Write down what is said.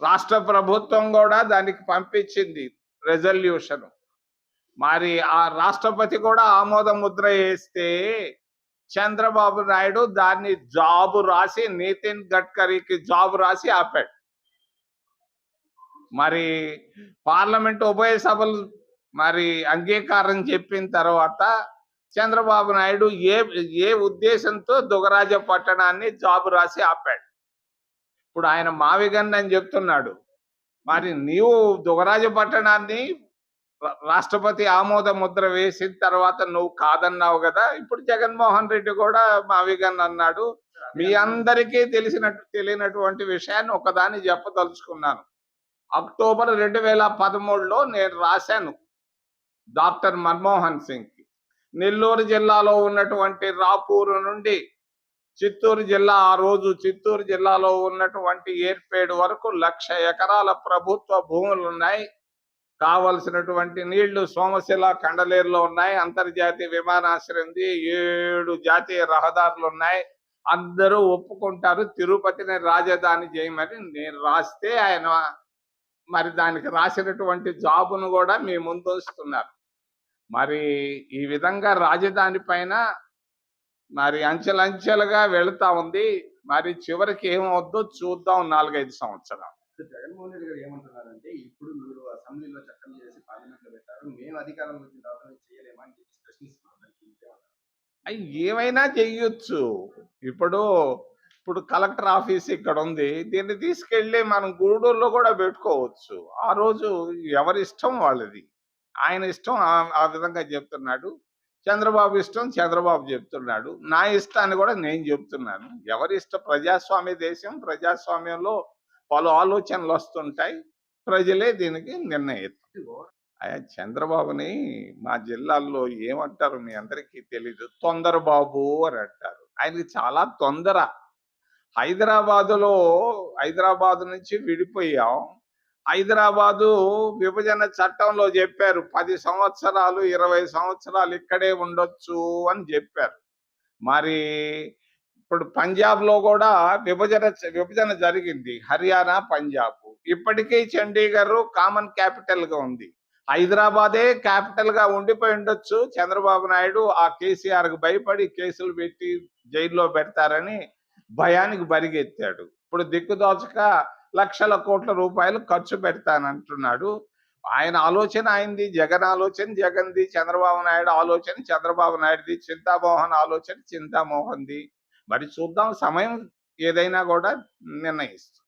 రాష్ట్ర ప్రభుత్వం కూడా దానికి పంపించింది రెజల్యూషన్. మరి ఆ రాష్ట్రపతి కూడా ఆమోద ముద్ర వేస్తే చంద్రబాబు నాయుడు దాన్ని జాబు రాసి నితిన్ గడ్కరీకి జాబు రాసి ఆపాడు. మరి పార్లమెంట్ ఉభయ సభలు మరి అంగీకారం చెప్పిన తర్వాత చంద్రబాబు నాయుడు ఏ ఉద్దేశంతో దుగరాజ పట్టణాన్ని జాబు రాసి ఆపాడు. ఇప్పుడు ఆయన మావిగన్ అని చెప్తున్నాడు. మరి నీవు దుగరాజ పట్టణాన్ని రాష్ట్రపతి ఆమోద ముద్ర వేసిన తర్వాత నువ్వు కాదన్నావు కదా. ఇప్పుడు జగన్మోహన్ రెడ్డి కూడా మావిగన్ అన్నాడు. మీ అందరికీ తెలియనటువంటి విషయాన్ని ఒకదాన్ని చెప్పదలుచుకున్నాను. అక్టోబర్ 2013లో నేను రాశాను డాక్టర్ మన్మోహన్ సింగ్ కి. నెల్లూరు జిల్లాలో ఉన్నటువంటి రాపూరు నుండి చిత్తూరు జిల్లా, ఆ రోజు చిత్తూరు జిల్లాలో ఉన్నటువంటి ఏర్పేడు వరకు 1,00,000 ఎకరాల ప్రభుత్వ భూములు ఉన్నాయి. కావలసినటువంటి నీళ్లు సోమశిల కండలేరులో ఉన్నాయి. అంతర్జాతీయ విమానాశ్రయం ఉంది. 7 జాతీయ రహదారులు ఉన్నాయి. అందరూ ఒప్పుకుంటారు తిరుపతిని రాజధాని చేయమని నేను రాస్తే ఆయన మరి దానికి రాసినటువంటి జాబును కూడా మీ ముందు ఉంచుతున్నారు. మరి ఈ విధంగా రాజధాని పైన మరి అంచెలంచెలుగా వెళుతా ఉంది. మరి చివరికి ఏమవుద్దో చూద్దాం 4-5 సంవత్సరాలు. జగన్మోహన్ రెడ్డి గారు ఏమంటున్నారంటే, ఇప్పుడు మీరు అసెంబ్లీలో చట్టం చేసి పార్లమెంట్ లో పెట్టారు, మేము అధికారంలో వచ్చిన తర్వాత మేము చేయలేమా అని చెప్పి ప్రశ్నిస్తున్నారు. అవి ఏమైనా చెయ్యొచ్చు. ఇప్పుడు ఇప్పుడు కలెక్టర్ ఆఫీస్ ఇక్కడ ఉంది. దీన్ని తీసుకెళ్లి మనం గూడూరులో కూడా పెట్టుకోవచ్చు. ఆ రోజు ఎవరి ఇష్టం వాళ్ళది. ఆయన ఇష్టం ఆ విధంగా చెప్తున్నాడు. చంద్రబాబు ఇష్టం చంద్రబాబు చెప్తున్నాడు. నా ఇష్టాన్ని కూడా నేను చెప్తున్నాను. ఎవరి ఇష్టం. ప్రజాస్వామ్య దేశం. ప్రజాస్వామ్యంలో పలు ఆలోచనలు వస్తుంటాయి. ప్రజలే దీనికి నిర్ణయిస్తారు. చంద్రబాబుని మా జిల్లాల్లో ఏమంటారు మీ అందరికీ తెలీదు. తొందర బాబు అని అంటారు. ఆయనకి చాలా తొందర. హైదరాబాద్ నుంచి విడిపోయాం. హైదరాబాదు విభజన చట్టంలో చెప్పారు 10 సంవత్సరాలు 20 సంవత్సరాలు ఇక్కడే ఉండొచ్చు అని చెప్పారు. మరి ఇప్పుడు పంజాబ్ లో కూడా విభజన జరిగింది. హర్యానా, పంజాబ్. ఇప్పటికీ చండీగఢ్ కామన్ క్యాపిటల్ గా ఉంది. హైదరాబాదే క్యాపిటల్ గా ఉండిపోయి ఉండొచ్చు. చంద్రబాబు నాయుడు ఆ కేసీఆర్ కు భయపడి కేసులు పెట్టి జైల్లో పెడతారని భయానికి బరిగెత్తాడు. ఇప్పుడు దిక్కుదోచక లక్షల కోట్ల రూపాయలు ఖర్చు పెడతానంటున్నాడు. ఆయన ఆలోచన ఆయనది, జగన్ ఆలోచన జగన్ది, చంద్రబాబు నాయుడు ఆలోచన చంద్రబాబు నాయుడుది, చింతామోహన్ ఆలోచన చింతామోహన్ది. మరి చూద్దాం, సమయం ఏదైనా కూడా నిర్ణయిస్తుంది.